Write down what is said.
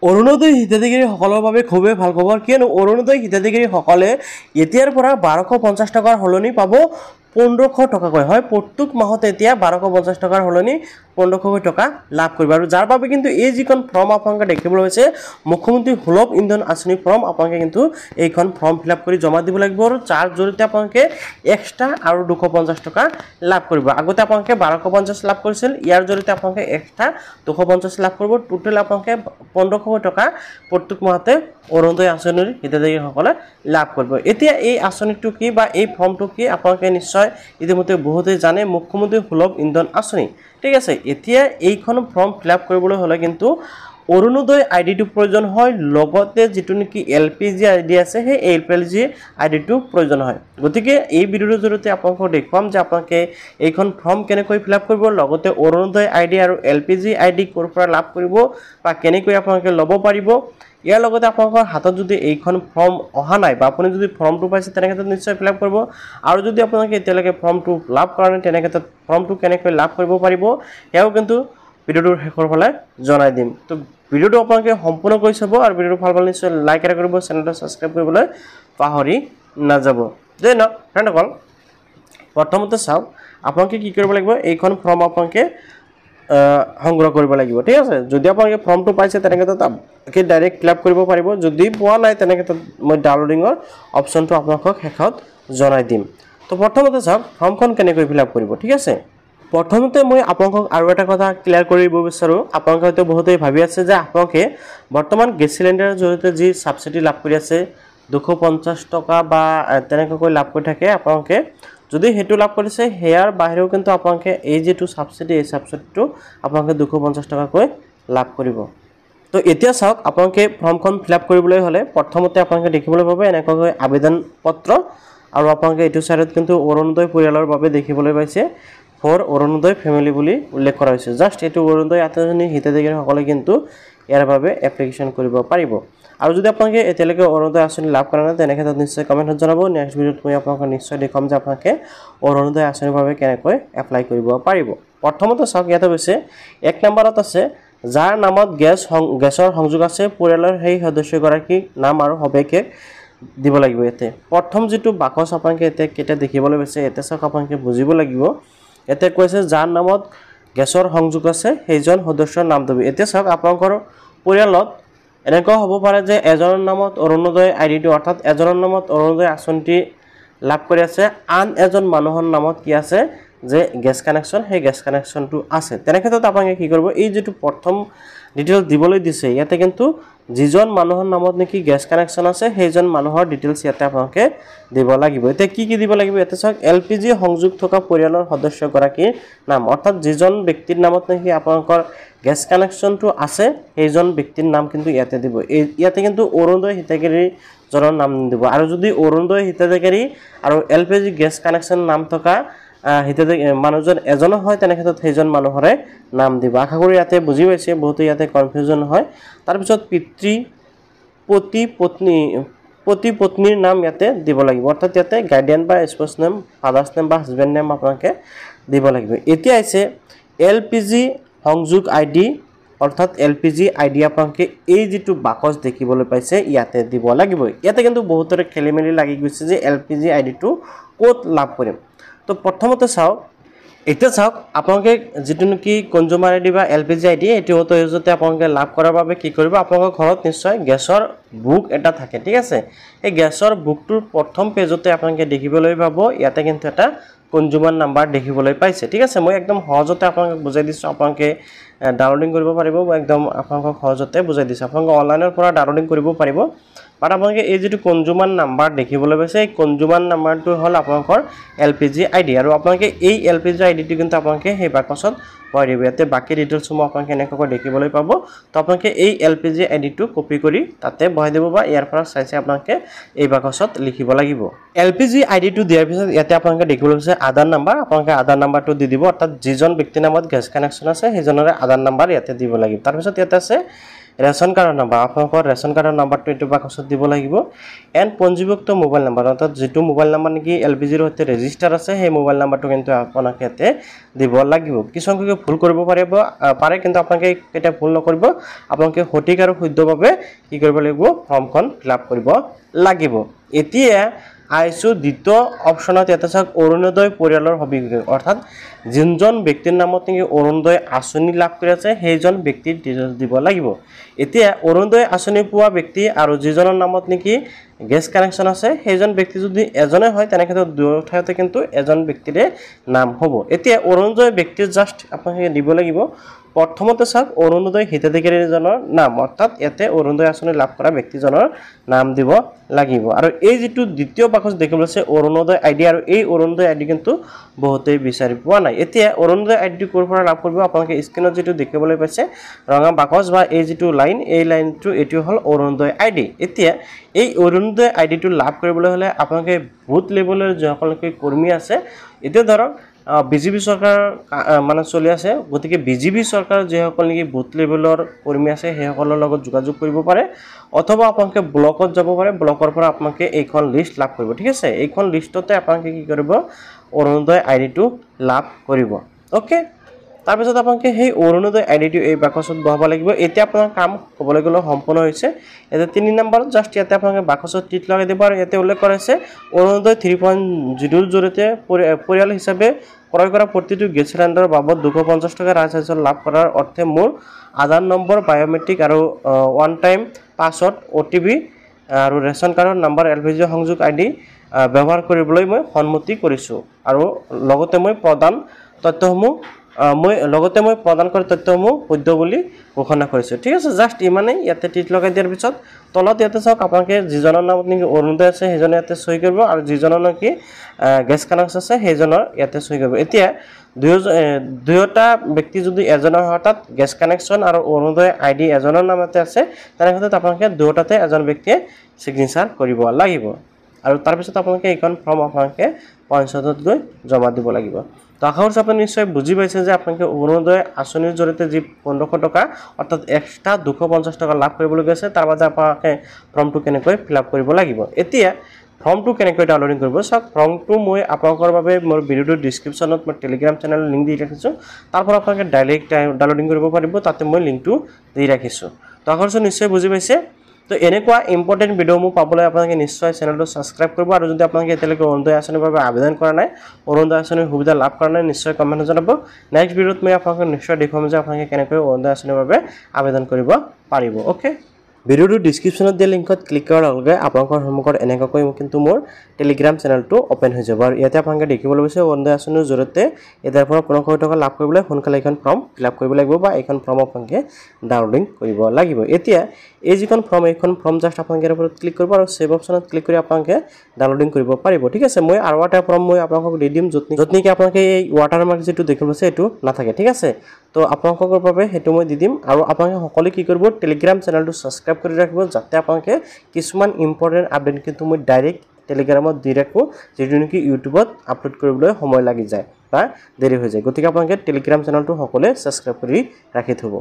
অৰুণোদয় হিতাধিকাৰীসকলৰ বাবে খুবেই ভাল খবৰ, কিয়নো অৰুণোদয় হিতাধিকাৰীসকলে এতিয়াৰ পৰা 1250 টকাৰ সলনি পাব 1500 টকাকৈ। হয়, প্ৰত্যেক মাহত এতিয়া 1250 টকাৰ সলনি 1500 টকা লাভ কৰিব। আৰু যাৰ বাবে কিন্তু এই যিখন ফৰ্ম আপোনালোকে দেখিবলৈ হৈছে মুখ্যমন্ত্ৰী সুলভ ইন্ধন আঁচনি ফৰ্ম, আপোনালোকে কিন্তু এইখন ফৰ্ম ফিল আপ কৰি জমা দিব লাগিব আৰু যাৰ জৰিয়তে আপোনালোকে এক্সট্ৰা আৰু 250 টকা লাভ কৰিব। আগতে আপোনালোকে 1250 লাভ কৰিছিল, ইয়াৰ জৰিয়তে আপোনালোকে এক্সট্ৰা 250 লাভ কৰিব। টোটেল আপোনালোকে 1500 টকা প্ৰত্যেক মাহতে অৰুণোদয় আঁচনিৰ হিতাধিকাৰীসকলে লাভ কৰিব। এতিয়া এই আঁচনিটো কি বা এই ফৰ্মটো কি আপোনালোকে নিশ্চয় ইতিমধ্যে বহুতেই জানে, মুখ্যমন্ত্ৰী সুলভ ইন্ধন আঁচনি। ঠিক আছে, এতিয়া এইখন ফৰ্ম ফিল আপ কৰিবলৈ হ'লে কিন্তু অৰুণোদয় আইডিটো প্ৰয়োজন হয়, লগতে যিটো নেকি LPG আইডি আছে সেই LPG আইডিটো প্ৰয়োজন হয়। গতিকে এই ভিডিঅ'ৰ জৰিয়তে আপোনালোকক দেখুৱাম যে আপোনালোকে এইখন ফৰ্ম কেনেকৈ ফিল আপ কৰিব, লগতে অৰুণোদয় আইডি আৰু LPG আইডি ক'ৰ পৰা লাভ কৰিব বা কেনেকৈ আপোনালোকে ল'ব পাৰিব। ইয়াৰ লগতে আপোনালোকৰ হাতত যদি এইখন ফৰ্ম অহা নাই বা আপুনি যদি ফৰ্মটো পাইছে তেনেক্ষেত্ৰত নিশ্চয় ফিল আপ কৰিব। আৰু যদি আপোনালোকে এতিয়ালৈকে ফৰ্মটো লাভ কৰা নাই তেনেক্ষেত্ৰত ফৰ্মটো কেনেকৈ লাভ কৰিব পাৰিব সেয়াও কিন্তু ভিডিঅ'টোৰ শেষৰ ফালে জনাই দিম। তো ভিডিঅ'টো আপোনালোকে সম্পূৰ্ণ কৰি চাব আৰু ভিডিঅ'টো ভাল পালে নিশ্চয় লাইক এটা কৰিব, চেনেলটো ছাবস্ক্ৰাইব কৰিবলৈ পাহৰি নাযাব। যে ন ফ্ৰেণ্ডসকল, প্ৰথমতে চাওক আপোনালোকে কি কৰিব লাগিব, এইখন ফৰ্ম আপোনালোকে সংগ্ৰহ কৰিব লাগিব। ঠিক আছে, যদি আপোনালোকে ফৰ্মটো পাইছে তেনেক্ষেত্ৰত আপোনালোকে ডাইৰেক্ট ফিল আপ কৰিব পাৰিব। যদি পোৱা নাই তেনেক্ষেত্ৰত মই ডাউনলোডিঙৰ অপশ্যনটো আপোনালোকক শেষত জনাই দিম। তো প্ৰথমতে চাওক ফৰ্মখন কেনেকৈ ফিল আপ কৰিব। ঠিক আছে, প্ৰথমতে মই আপোনালোকক আৰু এটা কথা ক্লিয়াৰ কৰিব বিচাৰোঁ। আপোনালোকে হয়তো বহুতেই ভাবি আছে যে আপোনালোকে বৰ্তমান গেছ চিলিণ্ডাৰৰ জৰিয়তে যি ছাবচিডি লাভ কৰি আছে 250 টকা বা তেনেকৈ লাভ কৰি থাকে, আপোনালোকে যদি সেইটো লাভ কৰিছে সেয়াৰ বাহিৰেও কিন্তু আপোনালোকে এই যিটো ছাবচিডি এই ছাবচিডিটো আপোনালোকে 250 টকাকৈ লাভ কৰিব। তো এতিয়া চাওক আপোনালোকে ফৰ্মখন ফিল আপ কৰিবলৈ হ'লে প্ৰথমতে আপোনালোকে দেখিবলৈ পাব এনেকুৱাকৈ আবেদন পত্ৰ, আৰু আপোনালোকে এইটো চাইডত কিন্তু অৰুণোদয় পৰিয়ালৰ বাবে দেখিবলৈ পাইছে ফৰ অৰুণোদয় ফেমিলি বুলি উল্লেখ কৰা হৈছে। জাষ্ট এইটো অৰুণোদয় আঁচনিৰ হিতাধিকাৰীসকলে কিন্তু ইয়াৰ বাবে এপ্লিকেশ্যন কৰিব পাৰিব। আৰু যদি আপোনালোকে এতিয়ালৈকে অৰুণোদয় আঁচনি লাভ কৰা নাই তেনেক্ষেত্ৰত নিশ্চয় কমেণ্টত জনাব। নেক্সট ভিডিঅ'ত মই আপোনালোকক নিশ্চয় দেখুৱাম যে আপোনালোকে অৰুণোদয় আঁচনিৰ বাবে কেনেকৈ এপ্লাই কৰিব পাৰিব। প্ৰথমতে চাওক ইয়াতে হৈছে 1 নম্বৰত আছে যাৰ নামত গেছৰ সংযোগ আছে পৰিয়ালৰ সেই সদস্যগৰাকীৰ নাম আৰু সবিশেষ দিব লাগিব। ইয়াতে প্ৰথম যিটো বাকচ আপোনালোকে এতিয়া কেতিয়া দেখিবলৈ পাইছে ইয়াতে চাওক আপোনালোকে বুজিব লাগিব। ইয়াতে কৈছে যাৰ নামত গেছৰ সংযোগ আছে সেইজন সদস্যৰ নাম দিব। এতিয়া চাওক আপোনালোকৰ পৰিয়ালত এনেকুৱা হ'ব পাৰে যে এজনৰ নামত অৰুণোদয় আইডিটো অৰ্থাৎ এজনৰ নামত অৰুণোদয় আঁচনিটি লাভ কৰি আছে, আন এজন মানুহৰ নামত কি আছে যে গেছ কানেকশ্যন, সেই গেছ কানেকশ্যনটো আছে। তেনেক্ষেত্ৰত আপোনালোকে কি কৰিব, এই যিটো প্ৰথম ডিটেইলছ দিবলৈ দিছে ইয়াতে কিন্তু যিজন মানুহৰ নামত নেকি গেছ কানেকশ্যন আছে সেইজন মানুহৰ ডিটেইলছ ইয়াতে আপোনালোকে দিব লাগিব। এতিয়া কি কি দিব লাগিব, ইয়াতে চাওক LPG সংযোগ থকা পৰিয়ালৰ সদস্যগৰাকীৰ নাম, অৰ্থাৎ যিজন ব্যক্তিৰ নামত নেকি আপোনালোকৰ গেছ কানেকশ্যনটো আছে সেইজন ব্যক্তিৰ নাম কিন্তু ইয়াতে দিব। ইয়াতে কিন্তু অৰুণোদয় হিতাধিকাৰীজনৰ নাম দিব। আৰু যদি অৰুণোদয় হিতাধিকাৰী আৰু LPG গেছ কানেকশ্যন নাম থকা মানুহজন এজনো হয় তেনেক্ষেত্ৰত সেইজন মানুহৰে নাম দিব। আশা কৰি ইয়াতে বুজি পাইছে, বহুতো ইয়াতে কনফিউজন হয়। তাৰপিছত পতি পত্নীৰ নাম ইয়াতে দিব লাগিব, অৰ্থাৎ ইয়াতে গাৰ্ডিয়ান বা স্পৌছ নেম, ফাদাৰ্ছ নেম বা হাজবেণ্ড নেম আপোনালোকে দিব লাগিব। এতিয়া আছে LPG সংযোগ আইডি, অৰ্থাৎ LPG আইডি আপোনালোকে এই যিটো বাকচ দেখিবলৈ পাইছে ইয়াতে দিব লাগিব। ইয়াতে কিন্তু বহুতৰে খেলি মেলি লাগি গৈছে যে LPG আইডিটো ক'ত লাভ কৰিম। তো প্ৰথমতে চাওক, এতিয়া চাওক আপোনালোকে যিটো নেকি কনজিউমাৰ আইডি বা LPG আইডি এইটো সহজতে আপোনালোকে লাভ কৰাৰ বাবে কি কৰিব, আপোনালোকৰ ঘৰত নিশ্চয় গেছৰ বুক এটা থাকে। ঠিক আছে, এই গেছৰ বুকটোৰ প্ৰথম পেজতে আপোনালোকে দেখিবলৈ পাব ইয়াতে কিন্তু এটা কনজিউমাৰ নাম্বাৰ দেখিবলৈ পাইছে। ঠিক আছে, মই একদম সহজতে আপোনালোকক বুজাই দিছোঁ, আপোনালোকে ডাউনলোডিং কৰিব পাৰিব। মই একদম আপোনালোকক সহজতে বুজাই দিছোঁ, আপোনালোকে অনলাইনৰ পৰা ডাউনলোডিং কৰিব পাৰিব। বাট আপোনালোকে এই যিটো কনজিউমাৰ নাম্বাৰ দেখিবলৈ পাইছে এই কনজিউমাৰ নাম্বাৰটো হ'ল আপোনালোকৰ LPG আইডি, আৰু আপোনালোকে এই LPG আইডিটো কিন্তু আপোনালোকে সেই বাকচত ভৰাই দিব। ইয়াতে বাকী ডিটেইলছসমূহ আপোনালোকে এনেকৈ দেখিবলৈ পাব। তো আপোনালোকে এই LPG আইডিটো কপি কৰি তাতে বহাই দিব বা ইয়াৰ পৰা চাই আপোনালোকে এই বাকচত লিখিব লাগিব। LPG আইডিটো দিয়াৰ পিছত ইয়াতে আপোনালোকে দেখিবলৈ পাইছে আধাৰ নাম্বাৰ, আপোনালোকে আধাৰ নাম্বাৰটো দি দিব, অৰ্থাৎ যিজন ব্যক্তিৰ নামত গেছ কানেকশ্যন আছে সেইজনৰে আধাৰ নাম্বাৰ ইয়াতে দিব লাগিব। তাৰপিছত ইয়াতে আছে ৰেচন কাৰ্ডৰ নাম্বাৰ আপোনালোকৰ ৰেচন কাৰ্ডৰ নাম্বাৰটো এইটো বাকচত দিব লাগিব এণ্ড পঞ্জীভুক্ত মোবাইল নাম্বাৰ অৰ্থাৎ যিটো মোবাইল নাম্বাৰ নেকি LPGৰ সৈতে ৰেজিষ্টাৰ আছে সেই মোবাইল নাম্বাৰটো কিন্তু আপোনালোকে ইয়াতে দিব লাগিব কিছুমানে ভুল কৰিব পাৰে কিন্তু আপোনালোকে এটা ভুল নকৰিব আপোনালোকে সঠিক আৰু শুদ্ধভাৱে কি কৰিব লাগিব ফৰ্মখন ফিলআপ কৰিব লাগিব এতিয়া আইছো দ্বিতীয় অপশনত এটা চাওক অৰুণোদয় পৰিয়ালৰ সবিশেষ অৰ্থাৎ যিজন ব্যক্তিৰ নামত নেকি অৰুণোদয় আঁচনি লাভ কৰি আছে সেইজন ব্যক্তিৰ ডিটেইলছ দিব লাগিব এতিয়া অৰুণোদয় আঁচনি পোৱা ব্যক্তি আৰু যিজনৰ নামত নেকি গেছ কানেকশ্যন আছে সেইজন ব্যক্তি যদি এজনে হয় তেনেক্ষেত্ৰত দুয়োটা ঠাইতে কিন্তু এজন ব্যক্তিৰে নাম হ'ব এতিয়া অৰুণোদয় ব্যক্তিৰ জাস্ট আপোনালোকে দিব লাগিব প্ৰথমতে চাওক অৰুণোদয় হিতাধিকাৰীজনৰ নাম অৰ্থাৎ ইয়াতে অৰুণোদয় আঁচনি লাভ কৰা ব্যক্তিজনৰ নাম দিব লাগিব আৰু এই যেটো দ্বিতীয় বাকচ দেখিবলৈ আছে অৰুণোদয় আইডি আৰু এই অৰুণোদয় আইডি কিন্তু বহুতেই বিচাৰি পোৱা নাই এতিয়া অৰুণোদয় আইডি ক'ৰ পৰা লাভ কৰিব আপোনালোকে স্ক্ৰীনত যেটো দেখিবলৈ পাইছে ৰঙা বাকচ বা এই যেটো লাইন এই লাইনটো এটো হল অৰুণোদয় আইডি এতিয়া এই অৰুণোদয় আইডিটো লাভ কৰিবলৈ হলে আপোনালোকে বুথ লেভেলৰ যিসকলকে কৰ্মী আছে এতিয়া ধৰক বিজেপি চৰকাৰ মানে চলি আছে গতিকে বিজেপি চৰকাৰ যেসকল নেকি বুথ লেভেলৰ কৰ্মী আছে সেইসকলৰ লগত যোগাযোগ কৰিব পাৰে অথবা আপোনালোকে ব্লকত যাব পাৰে ব্লকৰ পৰা আপোনালোকে এইখন লিষ্ট লাভ কৰিব ঠিক আছে এইখন লিষ্টতে আপোনালোকে কি কৰিব অৰুণোদয় আইডিটো লাভ কৰিব ওকে তাৰপিছত আপোনালোকে সেই অৰুণোদয় আইডিটো এই বাকচত বহাব লাগিব এতিয়া আপোনাৰ কাম ক'বলৈ গ'লে সম্পূৰ্ণ হৈছে এটা 3 নম্বৰত জাস্ট ইয়াতে আপোনালোকে বাকচত টিক লগাই দিব আৰু ইয়াতে উল্লেখ কৰা আছে অৰুণোদয় 3.0 জৰিয়তে পৰিয়াল হিচাপে ক্ৰয় কৰা প্ৰতিটো গেছ সিলিণ্ডাৰৰ বাবদ 250 টকা ৰাজসাহায্য লাভ কৰাৰ অৰ্থে মোৰ আধাৰ নম্বৰ বায়োমেট্ৰিক আৰু ওৱান টাইম পাছৱৰ্ড OTP আৰু ৰেচন কাৰ্ডৰ নম্বৰ LPG সংযোগ আইডি ব্যৱহাৰ কৰিবলৈ মই সন্মতি কৰিছো আৰু লগতে মই প্ৰদান তথ্যসমূহ মই প্ৰদান কৰা তথ্যসমূহ বৈধ বুলি ঘোষণা কৰিছো ঠিক আছে জাস্ট ইমানেই ইয়াতে টিক লগাই দিয়াৰ পিছত তলত ইয়াতে চাওক আপোনালোকে যিজনৰ নামত নেকি অৰুণোদয় আছে সেইজনে ইয়াতে সই কৰিব আৰু যিজনৰ নেকি গেছ কানেকশ্যন আছে সেইজনৰ ইয়াতে সই কৰিব এতিয়া দুয়োটা ব্যক্তি যদি এজনৰ হঠাৎ গেছ কানেকশ্যন আৰু অৰুণোদয় আইডি এজনৰ নামতে আছে তেনেক্ষেত্ৰত আপোনালোকে দুয়োটাতে এজন ব্যক্তিয়ে সিগনেচাৰ কৰিব লাগিব আৰু তাৰ পিছত আপোনালোকে এইখন ফৰ্ম আপোনালোকে পঞ্চায়তত গৈ জমা দিব লাগিব তো আশা কৰিছো আপুনি নিশ্চয় বুজি পাইছে যে আপোনালোকে অৰুণোদয় আঁচনিৰ জৰিয়তে যি 1500 টকা অৰ্থাৎ এক্সট্ৰা 250 টকা লাভ কৰিবলৈ গৈছে তাৰ বাবে আপোনালোকে ফৰ্মটো কেনেকৈ ফিলআপ কৰিব লাগিব এতিয়া ফৰ্মটো কেনেকৈ ডাউনলোডিং কৰিব সব ফৰ্মটো মই আপোনালোকৰ বাবে মোৰ ভিডিওৰ ডেসক্ৰিপচনত মই টেলিগ্ৰাম চেনেলৰ লিংক দি ৰাখিছো তাৰ পৰা আপোনালোকে ডাইৰেক্ট ডাউনলোডিং কৰিব পাৰিব তাতে মই লিংকটো দি ৰাখিছো তো আশা কৰিছো নিশ্চয় বুজি পাইছে তো এনেকুৱা ইম্পৰ্টেন্ট ভিডিও মু পাবলৈ আপোনালোকে নিশ্চয় চেনেলটো সাবস্ক্ৰাইব কৰিব আৰু যদি আপোনালোকে এতিয়ালৈকে অৰুণোদয় আঁচনিৰ বাবে আবেদন কৰা নাই অৰুণোদয় আঁচনিৰ সুবিধা লাভ কৰা নাই নিশ্চয় কমেন্টত জনাব নেক্সট ভিডিওত মই আপোনালোকক নিশ্চয় দেখুৱাম যে আপোনালোকে কেনেকৈ অৰুণোদয় আঁচনিৰ বাবে আবেদন কৰিব পাৰিব ওকে ভিডিওৰ ডেসক্ৰিপচনত দিয়া লিংকত ক্লিক কৰাৰ লগে আপোনালোকৰ সন্মুখত এনেকৈ কিন্তু মোৰ টেলিগ্ৰাম চেনেলটো ওপেন হৈ যাব আৰু ইয়াতে আপোনালোকে দেখিবলৈ পাইছে অৰুণোদয় আঁচনিৰ জৰিয়তে এটাৰ পৰা 1500 টকা লাভ কৰিবলৈ সোনকালে এখন ফৰ্ম ফিলআপ কৰিব লাগিব বা এখন ফৰ্ম আপোনালোকে ডাউনলোডিং কৰিব লাগিব এতিয়া এই যিখন ফৰ্ম জাস্ট আপোনালোকে ইয়াৰ ওপৰত ক্লিক কৰিব আৰু সেভ অপচনত ক্লিক কৰি আপোনালোকে ডাউনলোডিং কৰিব পাৰিব ঠিক আছে মই আৰু এটা ফৰ্ম মই আপোনালোকক দি দিম যত নেকি আপোনালোকে এই ৱাটাৰমাৰ্ক যেটো দেখিবলৈ পাইছে এটো নাথাকে ঠিক আছে তো আপোনালোকৰ বাবে হেতু মই দি দিম আৰু আপোনালোকে সকলো কি কৰিব টেলিগ্ৰাম চেনেলটো সাবস্ক্ৰাইব কৰি ৰাখিব যাতে আপোনালোকে কিছুমান ইম্পৰ্টেন্ট আপডেট কিন্তু মই ডাইৰেক্ট টেলিগ্ৰামত দি ৰাখো যেটো নেকি ইউটিউবত আপলোড কৰিবলৈ সময় লাগি যায় বা দেৰি হৈ যায় গতিকে আপোনালোকে টেলিগ্ৰাম চেনেলটো সকলোৱে সাবস্ক্ৰাইব কৰি ৰাখি থব